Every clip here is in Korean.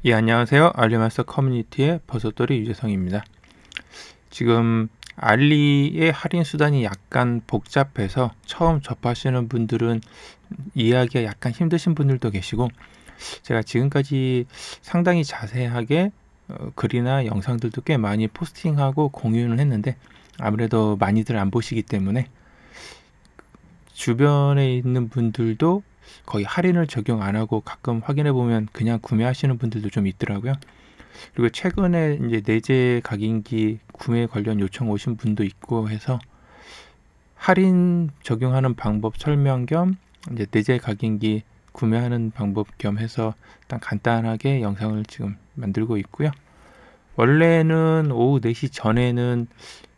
예, 안녕하세요. 알리마스터 커뮤니티의 버섯돌이 유재성입니다. 지금 알리의 할인 수단이 약간 복잡해서 처음 접하시는 분들은 이해하기가 약간 힘드신 분들도 계시고, 제가 지금까지 상당히 자세하게 글이나 영상들도 꽤 많이 포스팅하고 공유는 했는데, 아무래도 많이들 안 보시기 때문에 주변에 있는 분들도 거의 할인을 적용 안 하고 가끔 확인해 보면 그냥 구매하시는 분들도 좀 있더라고요. 그리고 최근에 이제 내재 각인기 구매 관련 요청 오신 분도 있고 해서 할인 적용하는 방법 설명 겸 이제 내재 각인기 구매하는 방법 겸 해서 일단 간단하게 영상을 지금 만들고 있고요. 원래는 오후 4시 전에는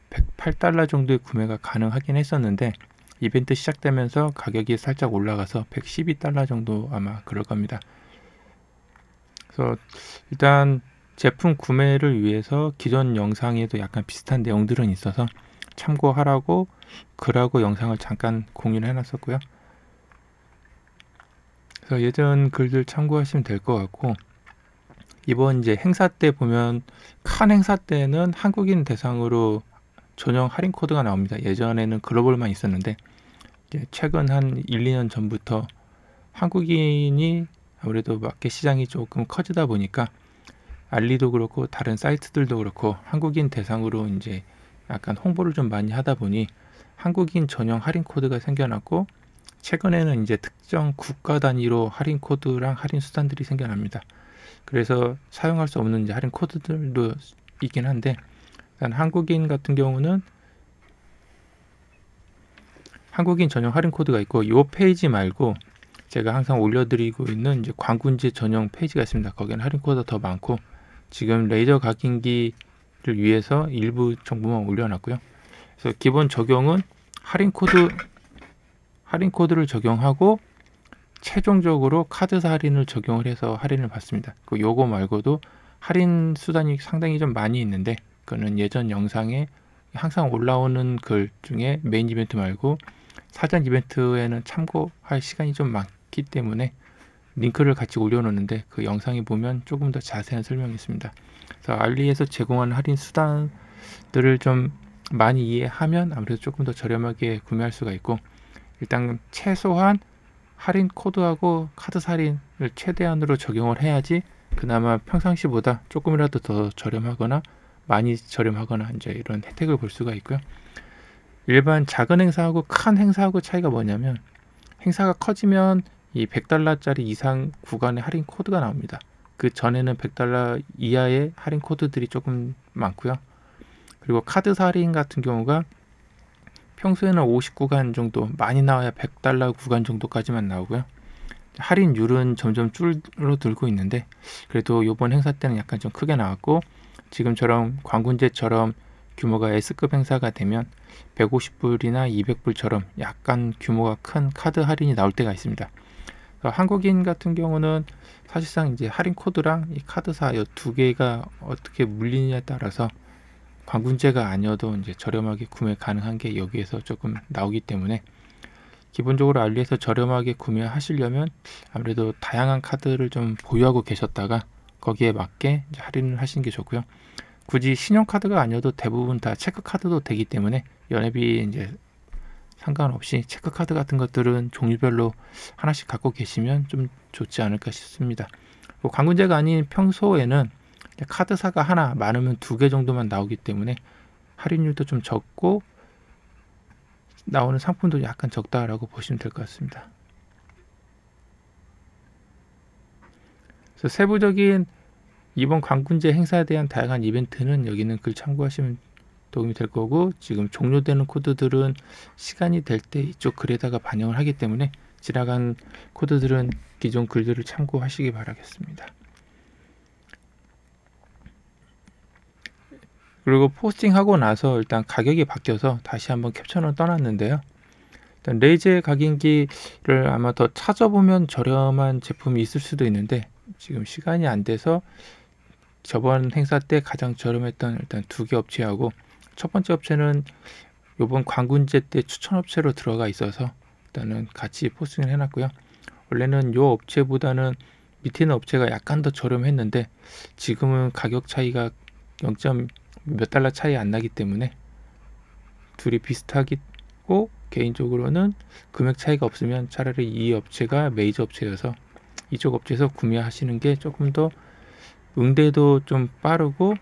108달러 정도의 구매가 가능하긴 했었는데 이벤트 시작되면서 가격이 살짝 올라가서 112달러 정도 아마 그럴 겁니다. 그래서 일단 제품 구매를 위해서 기존 영상에도 약간 비슷한 내용들은 있어서 참고하라고 글하고 영상을 잠깐 공유를 해놨었고요. 그래서 예전 글들 참고하시면 될 것 같고, 이번 이제 행사 때 보면 칸 행사 때는 한국인 대상으로 전용 할인 코드가 나옵니다. 예전에는 글로벌만 있었는데 최근 한 1, 2년 전부터 한국인이 아무래도 마켓 시장이 조금 커지다 보니까 알리도 그렇고 다른 사이트들도 그렇고 한국인 대상으로 이제 약간 홍보를 좀 많이 하다 보니 한국인 전용 할인 코드가 생겨났고, 최근에는 이제 특정 국가 단위로 할인 코드랑 할인 수단들이 생겨납니다. 그래서 사용할 수 없는 이제 할인 코드들도 있긴 한데, 일단 한국인 같은 경우는 한국인 전용 할인 코드가 있고, 이 페이지 말고 제가 항상 올려드리고 있는 이제 관군제 전용 페이지가 있습니다. 거기는 할인 코드가 더 많고, 지금 레이저 각인기를 위해서 일부 정보만 올려놨고요. 그래서 기본 적용은 할인 코드를 적용하고 최종적으로 카드사 할인을 적용을 해서 할인을 받습니다. 그 요거 말고도 할인 수단이 상당히 좀 많이 있는데, 그거는 예전 영상에 항상 올라오는 글 중에 메인 이벤트 말고 사전 이벤트에는 참고할 시간이 좀 많기 때문에 링크를 같이 올려놓는데 그 영상에 보면 조금 더 자세한 설명이 있습니다. 그래서 알리에서 제공하는 할인 수단들을 좀 많이 이해하면 아무래도 조금 더 저렴하게 구매할 수가 있고, 일단 최소한 할인 코드하고 카드 할인을 최대한으로 적용을 해야지 그나마 평상시보다 조금이라도 더 저렴하거나 많이 저렴하거나 이제 이런 혜택을 볼 수가 있고요. 일반 작은 행사하고 큰 행사하고 차이가 뭐냐면, 행사가 커지면 이 100달러짜리 이상 구간의 할인 코드가 나옵니다. 그 전에는 100달러 이하의 할인 코드들이 조금 많고요. 그리고 카드 할인 같은 경우가 평소에는 50구간 정도, 많이 나와야 100달러 구간 정도까지만 나오고요. 할인율은 점점 줄어들고 있는데, 그래도 이번 행사 때는 약간 좀 크게 나왔고, 지금처럼 관군제처럼 규모가 S급 행사가 되면 150불이나 200불처럼 약간 규모가 큰 카드 할인이 나올 때가 있습니다. 한국인 같은 경우는 사실상 이제 할인 코드랑 이 카드사 이 두 개가 어떻게 물리느냐에 따라서 관군제가 아니어도 이제 저렴하게 구매 가능한 게 여기에서 조금 나오기 때문에, 기본적으로 알리에서 저렴하게 구매하시려면 아무래도 다양한 카드를 좀 보유하고 계셨다가 거기에 맞게 이제 할인을 하시는 게 좋고요. 굳이 신용카드가 아니어도 대부분 다 체크카드도 되기 때문에 연회비 이제 상관없이 체크카드 같은 것들은 종류별로 하나씩 갖고 계시면 좀 좋지 않을까 싶습니다. 관군제가 아닌 평소에는 카드사가 하나, 많으면 2개 정도만 나오기 때문에 할인율도 좀 적고 나오는 상품도 약간 적다라고 보시면 될 것 같습니다. 그래서 세부적인 이번 관군제 행사에 대한 다양한 이벤트는 여기는 글 참고하시면 도움이 될 거고, 지금 종료되는 코드들은 시간이 될 때 이쪽 글에다가 반영을 하기 때문에 지나간 코드들은 기존 글들을 참고하시기 바라겠습니다. 그리고 포스팅하고 나서 일단 가격이 바뀌어서 다시 한번 캡처는 떠났는데요. 일단 레이저 각인기를 아마 더 찾아보면 저렴한 제품이 있을 수도 있는데, 지금 시간이 안 돼서 저번 행사 때 가장 저렴했던 일단 2개 업체하고, 첫 번째 업체는 이번 관군제 때 추천 업체로 들어가 있어서 일단은 같이 포스팅을 해놨고요. 원래는 이 업체보다는 밑에 있는 업체가 약간 더 저렴했는데 지금은 가격 차이가 0. 몇 달러 차이 안 나기 때문에 둘이 비슷하고, 개인적으로는 금액 차이가 없으면 차라리 이 업체가 메이저 업체여서 이쪽 업체에서 구매하시는 게 조금 더 응대도 좀 빠르고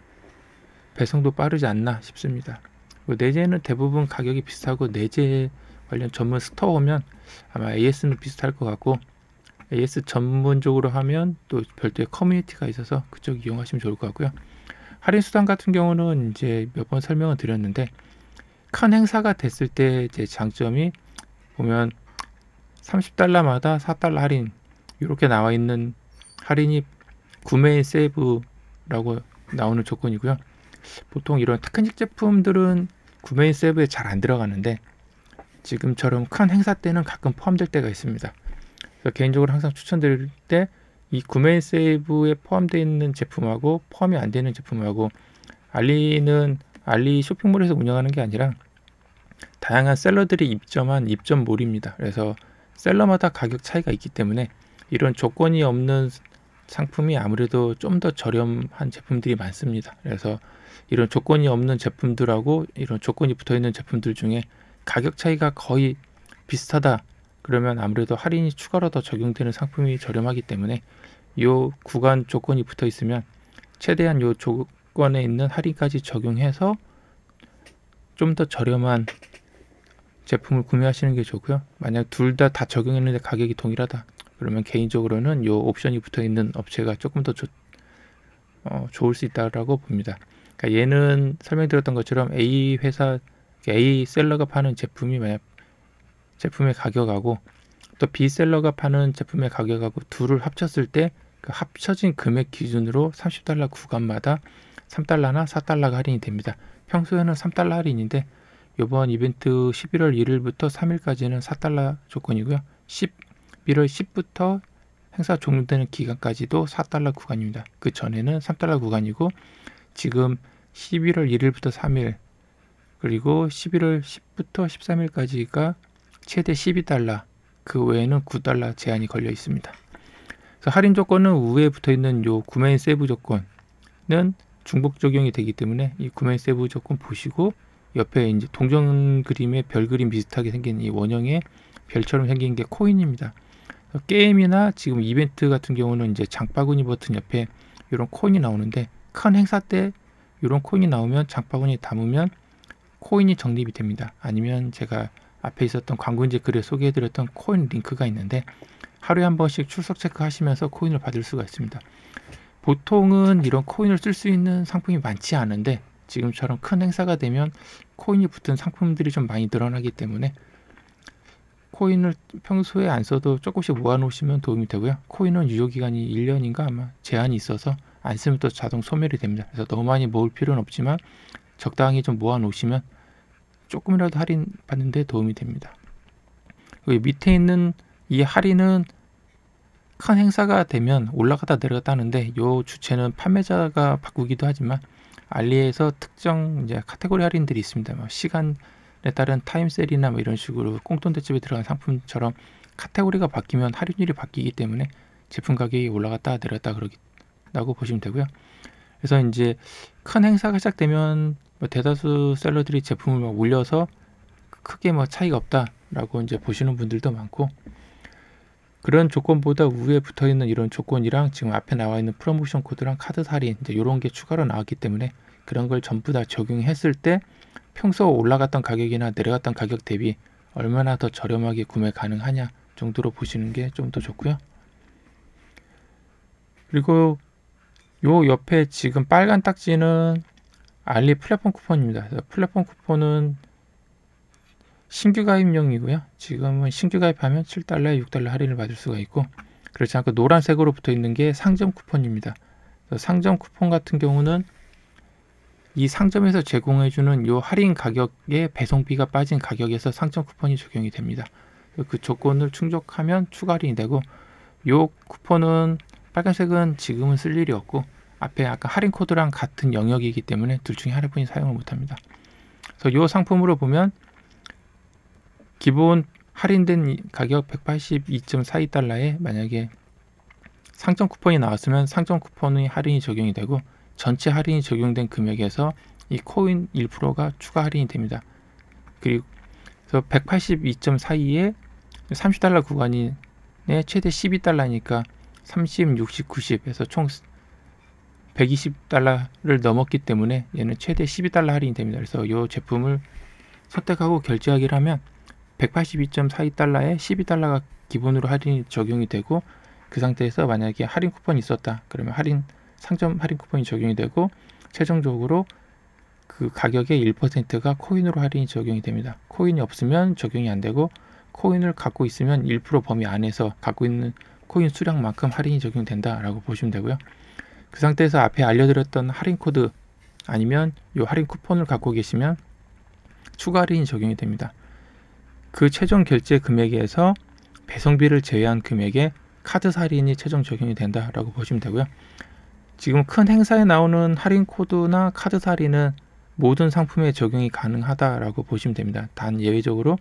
배송도 빠르지 않나 싶습니다. 내재는 대부분 가격이 비슷하고, 내재 관련 전문 스토어 오면 아마 AS는 비슷할 것 같고, AS 전문적으로 하면 또 별도의 커뮤니티가 있어서 그쪽 이용하시면 좋을 것 같고요. 할인 수단 같은 경우는 이제 몇 번 설명을 드렸는데, 큰 행사가 됐을 때 이제 장점이 보면 30달러마다 4달러 할인 이렇게 나와 있는 할인이 구매인 세이브라고 나오는 조건이고요. 보통 이런 테크닉 제품들은 구매인 세이브에 잘 안 들어가는데 지금처럼 큰 행사 때는 가끔 포함될 때가 있습니다. 그래서 개인적으로 항상 추천드릴 때 이 구매인 세이브에 포함되어 있는 제품하고 포함이 안 되는 제품하고, 알리는 알리 쇼핑몰에서 운영하는 게 아니라 다양한 셀러들이 입점한 입점몰입니다. 그래서 셀러마다 가격 차이가 있기 때문에 이런 조건이 없는 상품이 아무래도 좀 더 저렴한 제품들이 많습니다. 그래서 이런 조건이 없는 제품들하고 이런 조건이 붙어있는 제품들 중에 가격 차이가 거의 비슷하다 그러면 아무래도 할인이 추가로 더 적용되는 상품이 저렴하기 때문에 이 구간 조건이 붙어 있으면 최대한 이 조건에 있는 할인까지 적용해서 좀 더 저렴한 제품을 구매하시는 게 좋고요. 만약 둘 다 적용했는데 가격이 동일하다 그러면 개인적으로는 이 옵션이 붙어 있는 업체가 조금 더 좋을 수 있다고 봅니다. 그러니까 얘는 설명드렸던 것처럼 A 회사, A 셀러가 파는 제품이 만약 제품의 가격하고 또 B 셀러가 파는 제품의 가격하고 둘을 합쳤을 때 그 합쳐진 금액 기준으로 30달러 구간마다 3달러나 4달러가 할인이 됩니다. 평소에는 3달러 할인인데 이번 이벤트 11월 1일부터 3일까지는 4달러 조건이고요. 11월 10부터 행사 종료되는 기간까지도 4달러 구간입니다. 그 전에는 3달러 구간이고, 지금 11월 1일부터 3일 그리고 11월 10부터 13일까지가 최대 12달러, 그 외에는 9달러 제한이 걸려 있습니다. 그래서 할인 조건은 우에 붙어 있는 요 구매인 세이브 조건은 중복 적용이 되기 때문에 이 구매인 세이브 조건 보시고 옆에 이제 동전 그림의 별 그림 비슷하게 생긴 이 원형의 별처럼 생긴 게 코인입니다. 게임이나 지금 이벤트 같은 경우는 이제 장바구니 버튼 옆에 이런 코인이 나오는데, 큰 행사 때 이런 코인이 나오면 장바구니 담으면 코인이 적립이 됩니다. 아니면 제가 앞에 있었던 광고인지 글에 소개해드렸던 코인 링크가 있는데 하루에 한 번씩 출석 체크하시면서 코인을 받을 수가 있습니다. 보통은 이런 코인을 쓸 수 있는 상품이 많지 않은데 지금처럼 큰 행사가 되면 코인이 붙은 상품들이 좀 많이 늘어나기 때문에 코인을 평소에 안 써도 조금씩 모아놓으시면 도움이 되고요. 코인은 유효기간이 1년인가 아마 제한이 있어서 안 쓰면 또 자동 소멸이 됩니다. 그래서 너무 많이 모을 필요는 없지만 적당히 좀 모아놓으시면 조금이라도 할인 받는 데 도움이 됩니다. 여기 밑에 있는 이 할인은 큰 행사가 되면 올라갔다 내려갔다 하는데, 이 주체는 판매자가 바꾸기도 하지만 알리에서 특정 이제 카테고리 할인들이 있습니다. 시간에 따른 타임셀이나 이런 식으로 꽁돈 대집에 들어간 상품처럼 카테고리가 바뀌면 할인율이 바뀌기 때문에 제품 가격이 올라갔다 내렸다 그러다고 보시면 되고요. 그래서 이제 큰 행사가 시작되면 대다수 셀러들이 제품을 올려서 크게 차이가 없다라고 이제 보시는 분들도 많고, 그런 조건보다 위에 붙어 있는 이런 조건이랑 지금 앞에 나와 있는 프로모션 코드랑 카드 할인 이제 이런 게 추가로 나왔기 때문에 그런 걸 전부 다 적용했을 때 평소 올라갔던 가격이나 내려갔던 가격 대비 얼마나 더 저렴하게 구매 가능하냐 정도로 보시는 게 좀 더 좋고요. 그리고 요 옆에 지금 빨간 딱지는 알리 플랫폼 쿠폰입니다. 플랫폼 쿠폰은 신규 가입용이고요. 지금은 신규 가입하면 7달러에 6달러 할인을 받을 수가 있고, 그렇지 않고 노란색으로 붙어 있는 게 상점 쿠폰입니다. 상점 쿠폰 같은 경우는 이 상점에서 제공해주는 요 할인 가격에 배송비가 빠진 가격에서 상점 쿠폰이 적용이 됩니다. 그 조건을 충족하면 추가 할인이 되고, 요 쿠폰은 빨간색은 지금은 쓸 일이 없고 앞에 아까 할인 코드랑 같은 영역이기 때문에 둘 중에 하나뿐이 사용을 못합니다. 그래서 요 상품으로 보면 기본 할인된 가격 182.42달러에 만약에 상점 쿠폰이 나왔으면 상점 쿠폰의 할인이 적용이 되고 전체 할인이 적용된 금액에서 이 코인 1%가 추가 할인이 됩니다. 그리고 182.42에 30달러 구간이 최대 12달러니까 30, 60, 90에서 총 120달러를 넘었기 때문에 얘는 최대 12달러 할인이 됩니다. 그래서 이 제품을 선택하고 결제하기를 하면 182.42달러에 12달러가 기본으로 할인이 적용이 되고, 그 상태에서 만약에 할인 쿠폰이 있었다 그러면 상점 할인 쿠폰이 적용이 되고 최종적으로 그 가격의 1%가 코인으로 할인이 적용이 됩니다. 코인이 없으면 적용이 안 되고, 코인을 갖고 있으면 1% 범위 안에서 갖고 있는 코인 수량만큼 할인이 적용된다라고 보시면 되고요. 그 상태에서 앞에 알려드렸던 할인 코드 아니면 이 할인 쿠폰을 갖고 계시면 추가 할인이 적용이 됩니다. 그 최종 결제 금액에서 배송비를 제외한 금액에 카드 할인이 최종 적용이 된다라고 보시면 되고요. 지금 큰 행사에 나오는 할인 코드나 카드 할인은 모든 상품에 적용이 가능하다라고 보시면 됩니다. 단 예외적으로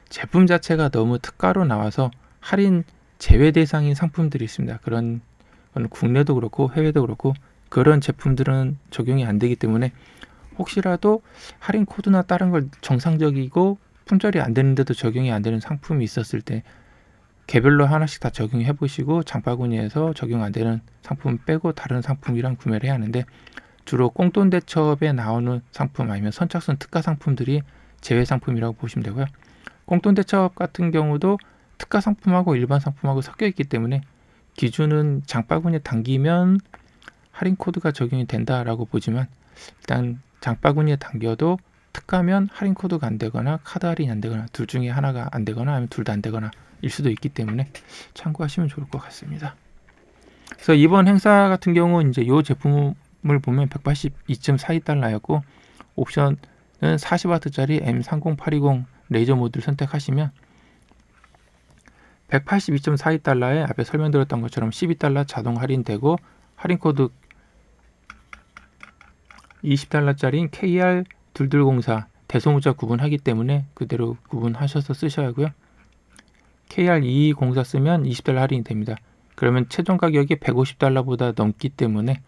제품 자체가 너무 특가로 나와서 할인 제외 대상인 상품들이 있습니다. 그런 건 국내도 그렇고 해외도 그렇고 그런 제품들은 적용이 안 되기 때문에 혹시라도 할인 코드나 다른 걸 정상적이고 품절이 안 되는데도 적용이 안 되는 상품이 있었을 때 개별로 하나씩 다 적용해 보시고 장바구니에서 적용 안 되는 상품 빼고 다른 상품이랑 구매를 해야 하는데, 주로 꽁돈대첩에 나오는 상품 아니면 선착순 특가 상품들이 제외 상품이라고 보시면 되고요. 꽁돈대첩 같은 경우도 특가 상품하고 일반 상품하고 섞여 있기 때문에 기준은 장바구니에 담기면 할인 코드가 적용이 된다라고 보지만, 일단 장바구니에 담겨도 특가면 할인 코드가 안 되거나 카드 할인이 안 되거나 둘 중에 하나가 안 되거나 아니면 둘 다 안 되거나 일 수도 있기 때문에 참고하시면 좋을 것 같습니다. 그래서 이번 행사 같은 경우 이제 이 제품을 보면 182.42달러였고 옵션은 40W짜리 M30820 레이저 모드를 선택하시면 182.42달러에 앞에 설명드렸던 것처럼 12달러 자동 할인되고, 할인 코드 20달러짜리인 KR2204 대소문자 구분하기 때문에 그대로 구분하셔서 쓰셔야 하고요. KR2204 쓰면 20달러 할인이 됩니다. 그러면 최종 가격이 150달러보다 넘기 때문에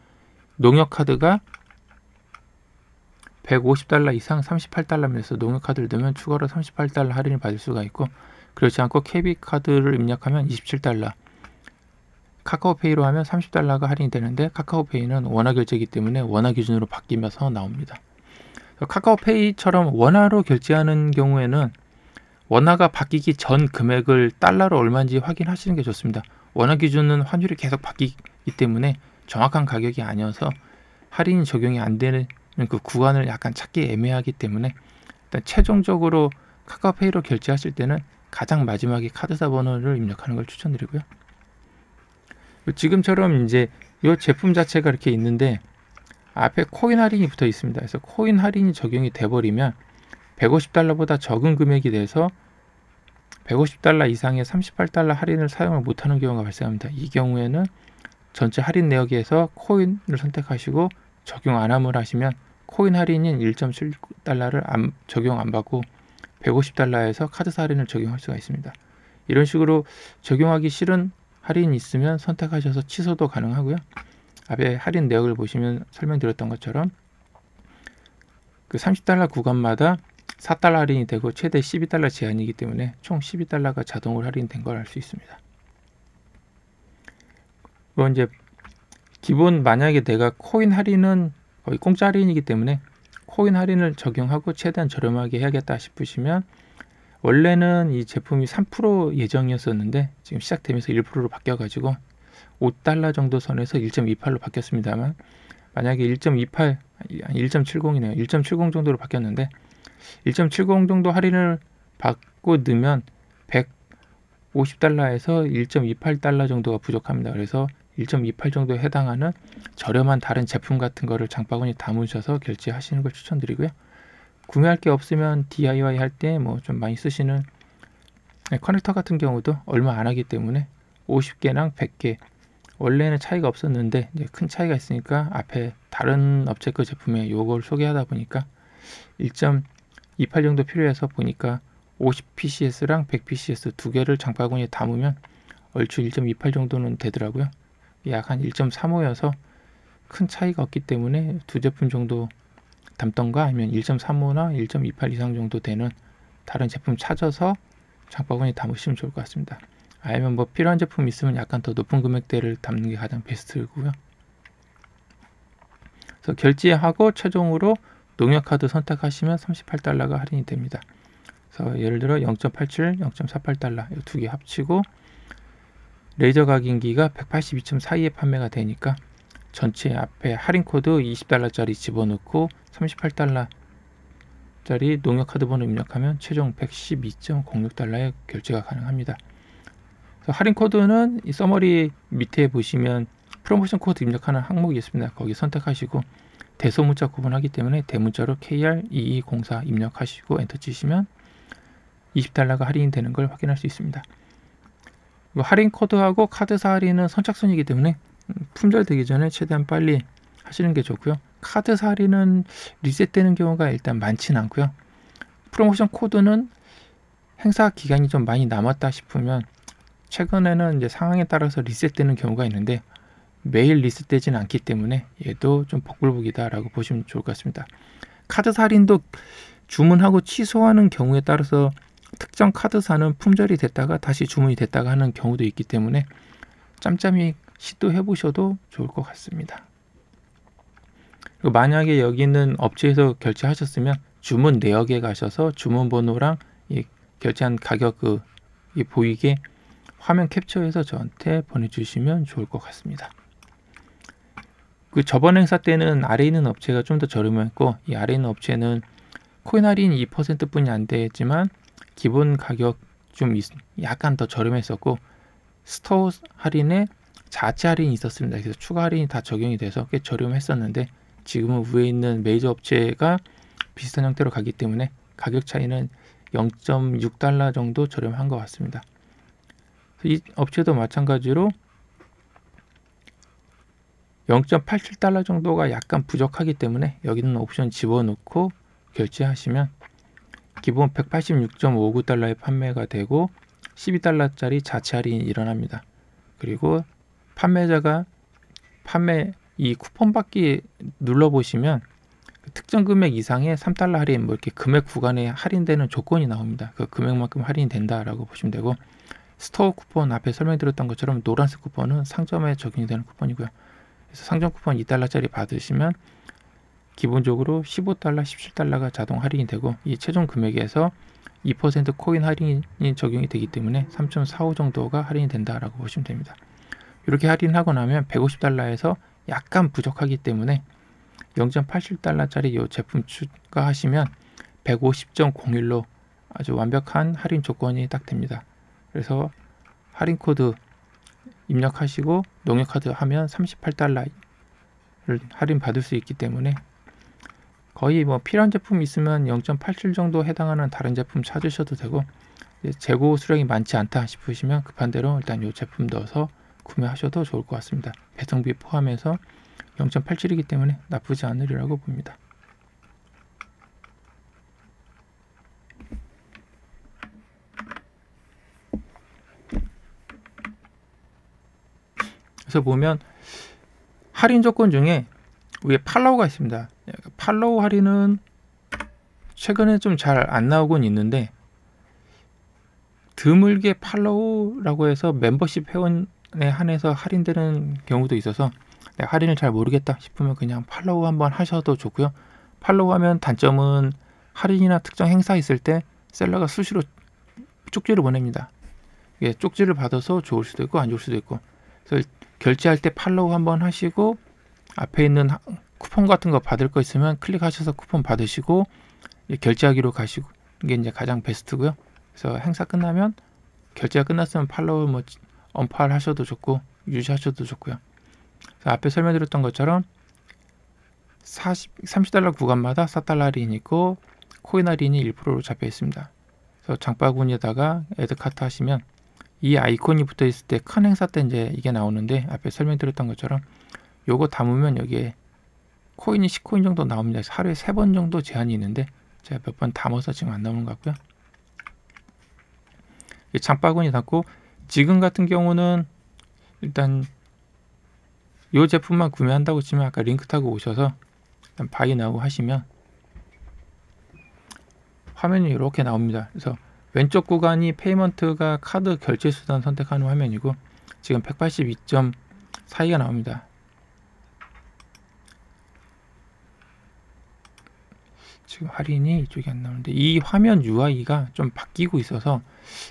농협카드가 150달러 이상 38달러면서 농협카드를 넣으면 추가로 38달러 할인을 받을 수가 있고, 그렇지 않고 KB카드를 입력하면 27달러, 카카오페이로 하면 30달러가 할인이 되는데 카카오페이는 원화 결제이기 때문에 원화 기준으로 바뀌면서 나옵니다. 카카오페이처럼 원화로 결제하는 경우에는 원화가 바뀌기 전 금액을 달러로 얼마인지 확인하시는 게 좋습니다. 원화 기준은 환율이 계속 바뀌기 때문에 정확한 가격이 아니어서 할인이 적용이 안 되는 그 구간을 약간 찾기 애매하기 때문에 일단 최종적으로 카카오페이로 결제하실 때는 가장 마지막에 카드사 번호를 입력하는 걸 추천드리고요. 지금처럼 이제 이 제품 자체가 이렇게 있는데 앞에 코인 할인이 붙어 있습니다. 그래서 코인 할인이 적용이 돼 버리면 150달러보다 적은 금액이 돼서 150달러 이상의 38달러 할인을 사용을 못하는 경우가 발생합니다. 이 경우에는 전체 할인 내역에서 코인을 선택하시고 적용 안 함을 하시면 코인 할인인 1.7달러를 적용 안 받고 150달러에서 카드사 할인을 적용할 수가 있습니다. 이런 식으로 적용하기 싫은 할인이 있으면 선택하셔서 취소도 가능하고요. 앞에 할인 내역을 보시면 설명드렸던 것처럼 그 30달러 구간마다 4달러 할인이 되고 최대 12달러 제한이기 때문에 총 12달러가 자동으로 할인된 걸 알 수 있습니다. 그리고 이제 기본 만약에 내가 코인 할인은 거의 공짜 할인이기 때문에 코인 할인을 적용하고 최대한 저렴하게 해야겠다 싶으시면, 원래는 이 제품이 3% 예정이었었는데 지금 시작되면서 1%로 바뀌어가지고 5달러 정도 선에서 1.28로 바뀌었습니다만, 만약에 1.28, 1.70이네요. 1.70 정도로 바뀌었는데 1.70 정도 할인을 받고 넣으면 150달러에서 1.28달러 정도가 부족합니다. 그래서 1.28 정도에 해당하는 저렴한 다른 제품 같은 거를 장바구니에 담으셔서 결제하시는 걸 추천드리고요. 구매할 게 없으면 DIY 할 때 뭐 좀 많이 쓰시는 커넥터 같은 경우도 얼마 안 하기 때문에 50개랑 100개, 원래는 차이가 없었는데 이제 큰 차이가 있으니까 앞에 다른 업체 그 제품에 요걸 소개하다 보니까 1.28 정도 필요해서 보니까 50PCS랑 100PCS 두 개를 장바구니에 담으면 얼추 1.28 정도는 되더라고요. 약 한 1.35여서 큰 차이가 없기 때문에 두 제품 정도 담던가 아니면 1.35나 1.28 이상 정도 되는 다른 제품 찾아서 장바구니에 담으시면 좋을 것 같습니다. 아니면 뭐 필요한 제품 있으면 약간 더 높은 금액대를 담는 게 가장 베스트고요. 그래서 결제하고 최종으로 농협카드 선택하시면 38달러가 할인이 됩니다. 그래서 예를 들어 0.87, 0.48달러 이 두 개 합치고 레이저 각인기가 182.42에 판매가 되니까 전체 앞에 할인 코드 20달러짜리 집어넣고 38달러짜리 농협카드 번호 입력하면 최종 112.06달러에 결제가 가능합니다. 할인 코드는 이 서머리 밑에 보시면 프로모션 코드 입력하는 항목이 있습니다. 거기 선택하시고 대소문자 구분하기 때문에 대문자로 KR2204 입력하시고 엔터 치시면 20달러가 할인이 되는 걸 확인할 수 있습니다. 할인 코드하고 카드사 할인은 선착순이기 때문에 품절 되기 전에 최대한 빨리 하시는 게 좋고요. 카드사 할인은 리셋되는 경우가 일단 많지는 않고요. 프로모션 코드는 행사 기간이 좀 많이 남았다 싶으면 최근에는 이제 상황에 따라서 리셋되는 경우가 있는데 매일 리셋되지는 않기 때문에 얘도 좀 복불복이다라고 보시면 좋을 것 같습니다. 카드사 할인도 주문하고 취소하는 경우에 따라서 특정 카드사는 품절이 됐다가 다시 주문이 됐다가 하는 경우도 있기 때문에 짬짬이 시도해 보셔도 좋을 것 같습니다. 그리고 만약에 여기 있는 업체에서 결제하셨으면 주문 내역에 가셔서 주문 번호랑 이 결제한 가격 이 보이게 화면 캡처해서 저한테 보내주시면 좋을 것 같습니다. 그 저번 행사 때는 아래에 있는 업체가 좀 더 저렴했고 이 아래에 있는 업체는 코인 할인 2% 뿐이 안 됐지만 기본 가격 좀 약간 더 저렴했었고 스토어 할인에 자체 할인이 있었습니다. 그래서 추가 할인이 다 적용이 돼서 꽤 저렴했었는데 지금은 위에 있는 메이저 업체가 비슷한 형태로 가기 때문에 가격 차이는 0.6달러 정도 저렴한 것 같습니다. 이 업체도 마찬가지로 0.87달러 정도가 약간 부족하기 때문에 여기 있는 옵션 집어넣고 결제하시면 기본 186.59달러에 판매가 되고 12달러짜리 자체 할인이 일어납니다. 그리고 판매자가 이 쿠폰 받기 눌러보시면 특정 금액 이상의 3달러 할인 뭐 이렇게 금액 구간에 할인되는 조건이 나옵니다. 그 금액만큼 할인이 된다라고 보시면 되고 스토어 쿠폰 앞에 설명드렸던 것처럼 노란색 쿠폰은 상점에 적용이 되는 쿠폰이고요. 그래서 상점 쿠폰 2달러짜리 받으시면 기본적으로 15달러, 17달러가 자동 할인이 되고 이 최종 금액에서 2% 코인 할인이 적용이 되기 때문에 3.45 정도가 할인이 된다라고 보시면 됩니다. 이렇게 할인하고 나면 150달러에서 약간 부족하기 때문에 0.87달러짜리 이 제품 추가하시면 150.01로 아주 완벽한 할인 조건이 딱 됩니다. 그래서 할인 코드 입력하시고 농협카드 하면 38달러를 할인 받을 수 있기 때문에 거의 뭐 필요한 제품 있으면 0.87 정도 해당하는 다른 제품 찾으셔도 되고 재고 수량이 많지 않다 싶으시면 급한 대로 일단 이 제품 넣어서 구매하셔도 좋을 것 같습니다. 배송비 포함해서 0.87이기 때문에 나쁘지 않으리라고 봅니다. 그래서 보면 할인 조건 중에 위에 팔로우가 있습니다. 팔로우 할인은 최근에 좀 잘 안 나오곤 있는데 드물게 팔로우라고 해서 멤버십 회원에 한해서 할인되는 경우도 있어서 내가 할인을 잘 모르겠다 싶으면 그냥 팔로우 한번 하셔도 좋고요. 팔로우 하면 단점은 할인이나 특정 행사 있을 때 셀러가 수시로 쪽지를 보냅니다. 이게 쪽지를 받아서 좋을 수도 있고 안 좋을 수도 있고 그래서 결제할 때 팔로우 한번 하시고 앞에 있는 쿠폰 같은 거 받을 거 있으면 클릭하셔서 쿠폰 받으시고 결제하기로 가시고 이게 이제 가장 베스트고요. 그래서 행사 끝나면 결제가 끝났으면 팔로우 뭐 언팔 하셔도 좋고 유지하셔도 좋고요. 앞에 설명드렸던 것처럼 30달러 구간마다 4달러 할인이 있고 코인 할인이 1%로 잡혀 있습니다. 그래서 장바구니에다가 애드카트 하시면 이 아이콘이 붙어 있을 때 큰 행사 때 이제 이게 나오는데 앞에 설명드렸던 것처럼 요거 담으면 여기에 코인이 10코인 정도 나옵니다. 그래서 하루에 3번 정도 제한이 있는데 제가 몇 번 담아서 지금 안 나오는 것 같고요. 장바구니 담고 지금 같은 경우는 일단 이 제품만 구매한다고 치면 아까 링크 타고 오셔서 일단 바이 나우 하시면 화면이 이렇게 나옵니다. 그래서 왼쪽 구간이 페이먼트가 카드 결제 수단 선택하는 화면이고 지금 182.42가 나옵니다. 지금 할인이 이쪽이 안 나오는데 이 화면 UI가 좀 바뀌고 있어서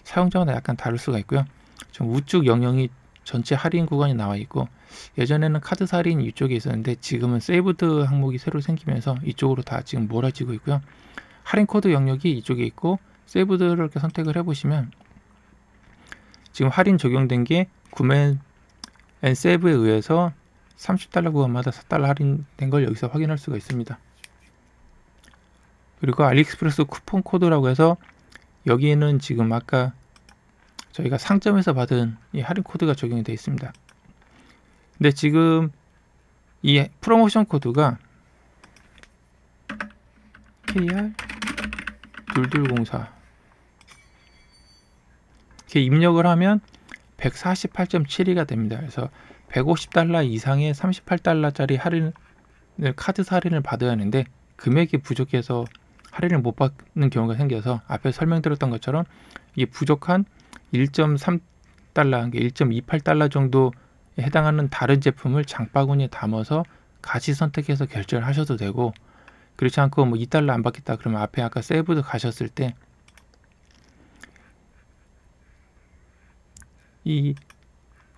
사용자마다 약간 다를 수가 있고요. 지금 우측 영역이 전체 할인 구간이 나와 있고 예전에는 카드 할인이 이쪽에 있었는데 지금은 세이브드 항목이 새로 생기면서 이쪽으로 다 지금 몰아지고 있고요. 할인 코드 영역이 이쪽에 있고 세이브드를 이렇게 선택을 해보시면 지금 할인 적용된 게 구매 앤 세이브에 의해서 30달러 구간마다 4달러 할인된 걸 여기서 확인할 수가 있습니다. 그리고 알리익스프레스 쿠폰 코드라고 해서 여기에는 지금 아까 저희가 상점에서 받은 이 할인 코드가 적용이 되어 있습니다. 근데 지금 이 프로모션 코드가 KR2204 이렇게 입력을 하면 148.72가 됩니다. 그래서 150달러 이상의 38달러짜리 할인을 카드 할인을 받아야 하는데 금액이 부족해서 할인을 못 받는 경우가 생겨서 앞에 설명드렸던 것처럼 이게 부족한 1.3달러, 1.28달러 정도에 해당하는 다른 제품을 장바구니에 담아서 같이 선택해서 결제를 하셔도 되고 그렇지 않고 뭐 2달러 안 받겠다 그러면 앞에 아까 세이브드 가셨을 때 이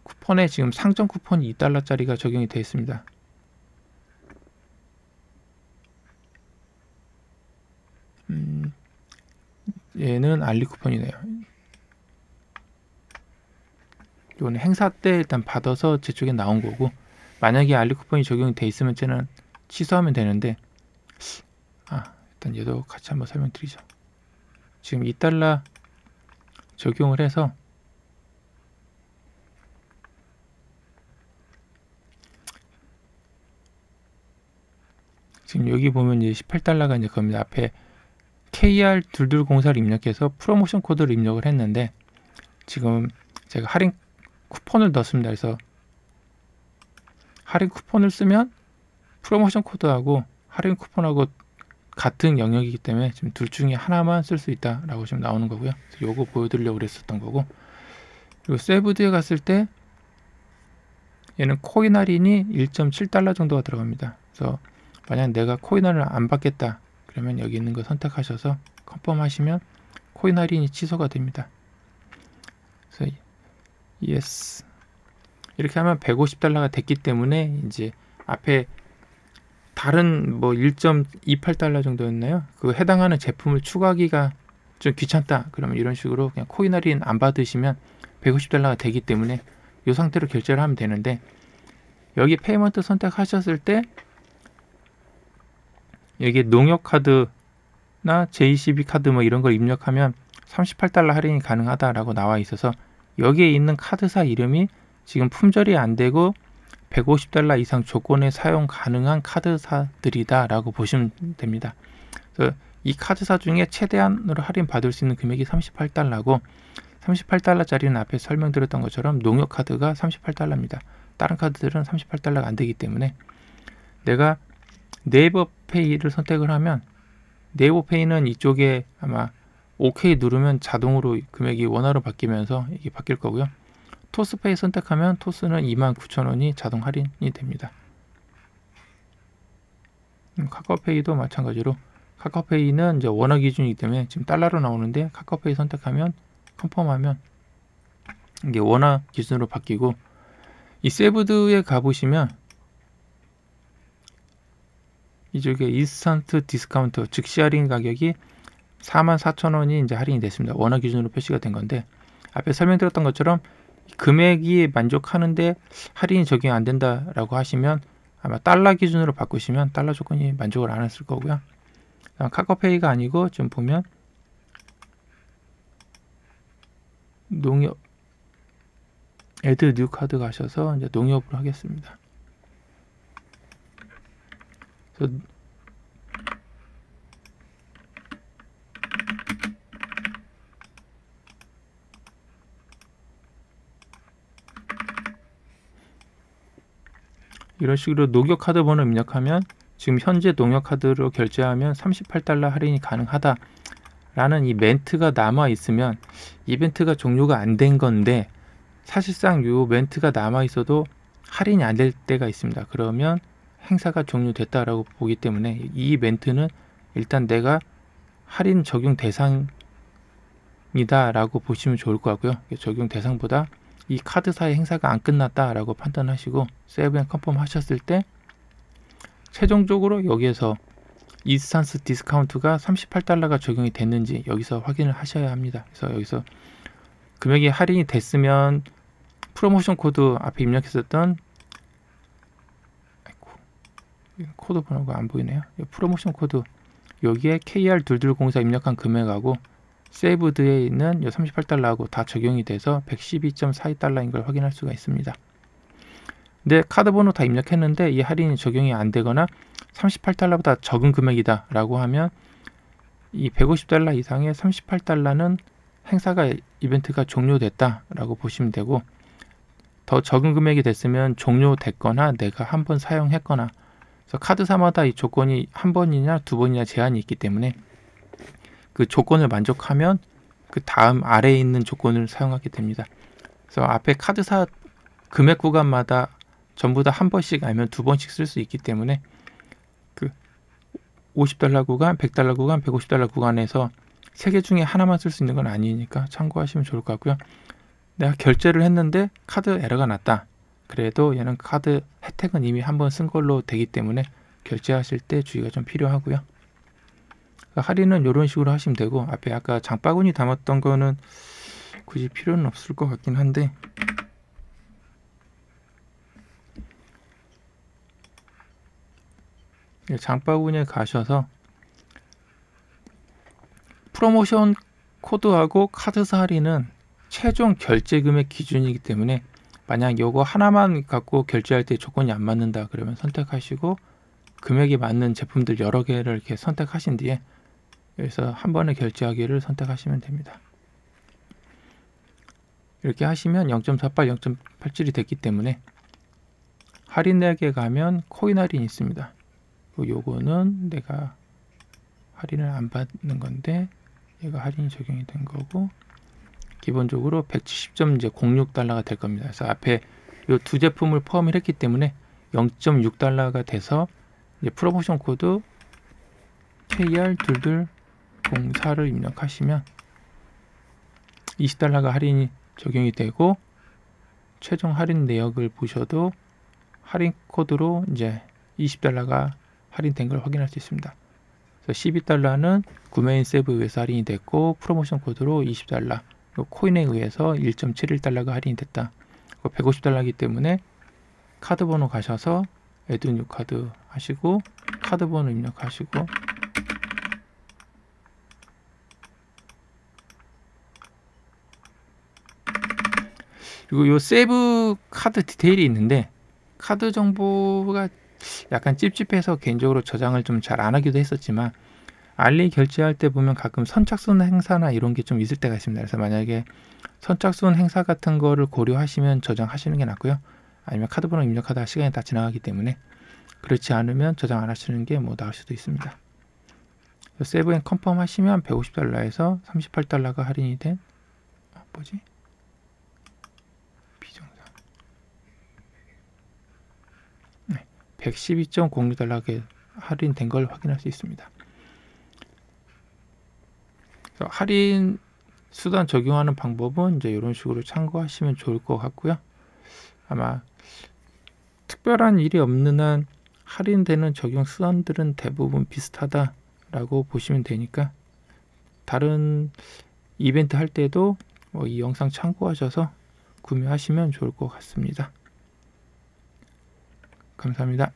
쿠폰에 지금 상점 쿠폰이 2달러짜리가 적용이 되어 있습니다. 얘는 알리 쿠폰이네요. 이거는 행사 때 일단 받아서 제 쪽에 나온 거고 만약에 알리 쿠폰이 적용이 돼 있으면 쟤는 취소하면 되는데 일단 얘도 같이 한번 설명드리죠. 지금 2달러 적용을 해서 지금 여기 보면 이제 18달러가 이제 겁니다. 앞에 KR2204를 입력해서 프로모션 코드를 입력을 했는데 지금 제가 할인 쿠폰을 넣었습니다. 그래서 할인 쿠폰을 쓰면 프로모션 코드하고 할인 쿠폰하고 같은 영역이기 때문에 지금 둘 중에 하나만 쓸 수 있다라고 지금 나오는 거고요. 그래서 요거 보여드리려고 그랬었던 거고 그리고 세이브드에 갔을 때 얘는 코인 할인이 1.7달러 정도가 들어갑니다. 그래서 만약 내가 코인 할인을 안 받겠다 그러면 여기 있는 거 선택하셔서 컨펌 하시면 코인 할인이 취소가 됩니다. 그래서 yes 이렇게 하면 150달러가 됐기 때문에 이제 앞에 다른 뭐 1.28달러 정도였나요? 그 해당하는 제품을 추가하기가 좀 귀찮다 그러면 이런 식으로 그냥 코인 할인 안 받으시면 150달러가 되기 때문에 이 상태로 결제를 하면 되는데 여기 페이먼트 선택하셨을 때 여기 농협 카드나 JCB 카드 뭐 이런 걸 입력하면 38달러 할인이 가능하다라고 나와 있어서 여기에 있는 카드사 이름이 지금 품절이 안 되고 150달러 이상 조건에 사용 가능한 카드사들이다 라고 보시면 됩니다. 그래서 이 카드사 중에 최대한으로 할인 받을 수 있는 금액이 38달러고 38달러짜리는 앞에 설명드렸던 것처럼 농협 카드가 38달러입니다. 다른 카드들은 38달러가 안 되기 때문에 내가 네이버 페이를 선택을 하면 네이버 페이는 이쪽에 아마 OK 누르면 자동으로 금액이 원화로 바뀌면서 이게 바뀔 거고요. 토스페이 선택하면 토스는 29,000원이 자동 할인이 됩니다. 카카오페이도 마찬가지로 카카오페이는 이제 원화 기준이기 때문에 지금 달러로 나오는데 카카오페이 선택하면 컨펌하면 이게 원화 기준으로 바뀌고 이 세이브드에 가보시면 이쪽에 인스턴트 디스카운트 즉시 할인 가격이 44,000원이 이제 할인이 됐습니다. 원화 기준으로 표시가 된 건데 앞에 설명드렸던 것처럼 금액이 만족하는데 할인이 적용이 안 된다라고 하시면 아마 달러 기준으로 바꾸시면 달러 조건이 만족을 안 했을 거고요. 카카오페이가 아니고 지금 보면 농협 애드 뉴 카드 가셔서 이제 농협으로 하겠습니다. 그래서 이런 식으로 녹여 카드 번호 입력하면 지금 현재 농협 카드로 결제하면 38달러 할인이 가능하다 라는 이 멘트가 남아 있으면 이벤트가 종료가 안 된 건데, 사실상 이 멘트가 남아 있어도 할인이 안 될 때가 있습니다. 그러면 행사가 종료됐다라고 보기 때문에 이 멘트는 일단 내가 할인 적용 대상이다 라고 보시면 좋을 것 같고요. 적용 대상보다 이 카드사의 행사가 안 끝났다 라고 판단하시고 세이브 앤 컨펌 하셨을 때 최종적으로 여기에서 인스턴스 디스카운트가 38달러가 적용이 됐는지 여기서 확인을 하셔야 합니다. 그래서 여기서 금액이 할인이 됐으면 프로모션 코드 앞에 입력했었던 코드 번호가 안 보이네요. 프로모션 코드 여기에 KR2204 입력한 금액하고 세이브드에 있는 38달러하고 다 적용이 돼서 112.42달러인 걸 확인할 수가 있습니다. 근데 카드 번호 다 입력했는데 이 할인이 적용이 안 되거나 38달러보다 적은 금액이다 라고 하면 이 150달러 이상의 38달러는 행사가 이벤트가 종료됐다 라고 보시면 되고, 더 적은 금액이 됐으면 종료됐거나 내가 한번 사용했거나, 그래서 카드사마다 이 조건이 한 번이냐 두 번이냐 제한이 있기 때문에 그 조건을 만족하면 그 다음 아래에 있는 조건을 사용하게 됩니다. 그래서 앞에 카드사 금액 구간마다 전부 다 한 번씩 아니면 두 번씩 쓸 수 있기 때문에 그 50달러 구간, 100달러 구간, 150달러 구간에서 세 개 중에 하나만 쓸 수 있는 건 아니니까 참고하시면 좋을 것 같고요. 내가 결제를 했는데 카드 에러가 났다. 그래도 얘는 카드 혜택은 이미 한번 쓴 걸로 되기 때문에 결제하실 때 주의가 좀 필요하고요. 할인은 이런 식으로 하시면 되고, 앞에 아까 장바구니 담았던 거는 굳이 필요는 없을 것 같긴 한데, 장바구니에 가셔서 프로모션 코드하고 카드사 할인은 최종 결제 금액 기준이기 때문에 만약 요거 하나만 갖고 결제할 때 조건이 안 맞는다 그러면 선택하시고 금액이 맞는 제품들 여러 개를 이렇게 선택하신 뒤에 여기서 한 번에 결제하기를 선택하시면 됩니다. 이렇게 하시면 0.48, 0.87이 됐기 때문에 할인액에 가면 코인 할인이 있습니다. 요거는 내가 할인을 안 받는 건데 얘가 할인이 적용이 된 거고, 기본적으로 170.06달러가 될 겁니다. 그래서 앞에 이 두 제품을 포함을 했기 때문에 0.6달러가 돼서 이제 프로모션 코드 KR2204를 입력하시면 20달러가 할인이 적용이 되고, 최종 할인 내역을 보셔도 할인 코드로 이제 20달러가 할인된 걸 확인할 수 있습니다. 그래서 12달러는 구매인 세이브에 의해서 할인이 됐고, 프로모션 코드로 20달러, 코인에 의해서 1.71달러가 할인이 됐다. 150달러이기 때문에 카드 번호 가셔서 애드 뉴 카드 하시고 카드 번호 입력하시고 그리고 요 세이브 카드 디테일이 있는데 카드 정보가 약간 찝찝해서 개인적으로 저장을 좀 잘 안 하기도 했었지만, 알리 결제할 때 보면 가끔 선착순 행사나 이런 게 좀 있을 때가 있습니다. 그래서 만약에 선착순 행사 같은 거를 고려하시면 저장하시는 게 낫고요. 아니면 카드 번호 입력하다가 시간이 다 지나가기 때문에 그렇지 않으면 저장 안 하시는 게 뭐 나을 수도 있습니다. 세이브 앤 컨펌 하시면 150달러에서 38달러가 할인이 된 뭐지? 비정상 112.06달러가 할인된 걸 확인할 수 있습니다. 할인 수단 적용하는 방법은 이제 이런 식으로 참고하시면 좋을 것 같고요. 아마 특별한 일이 없는 한 할인되는 적용 수단들은 대부분 비슷하다라고 보시면 되니까 다른 이벤트 할 때도 이 영상 참고하셔서 구매하시면 좋을 것 같습니다. 감사합니다.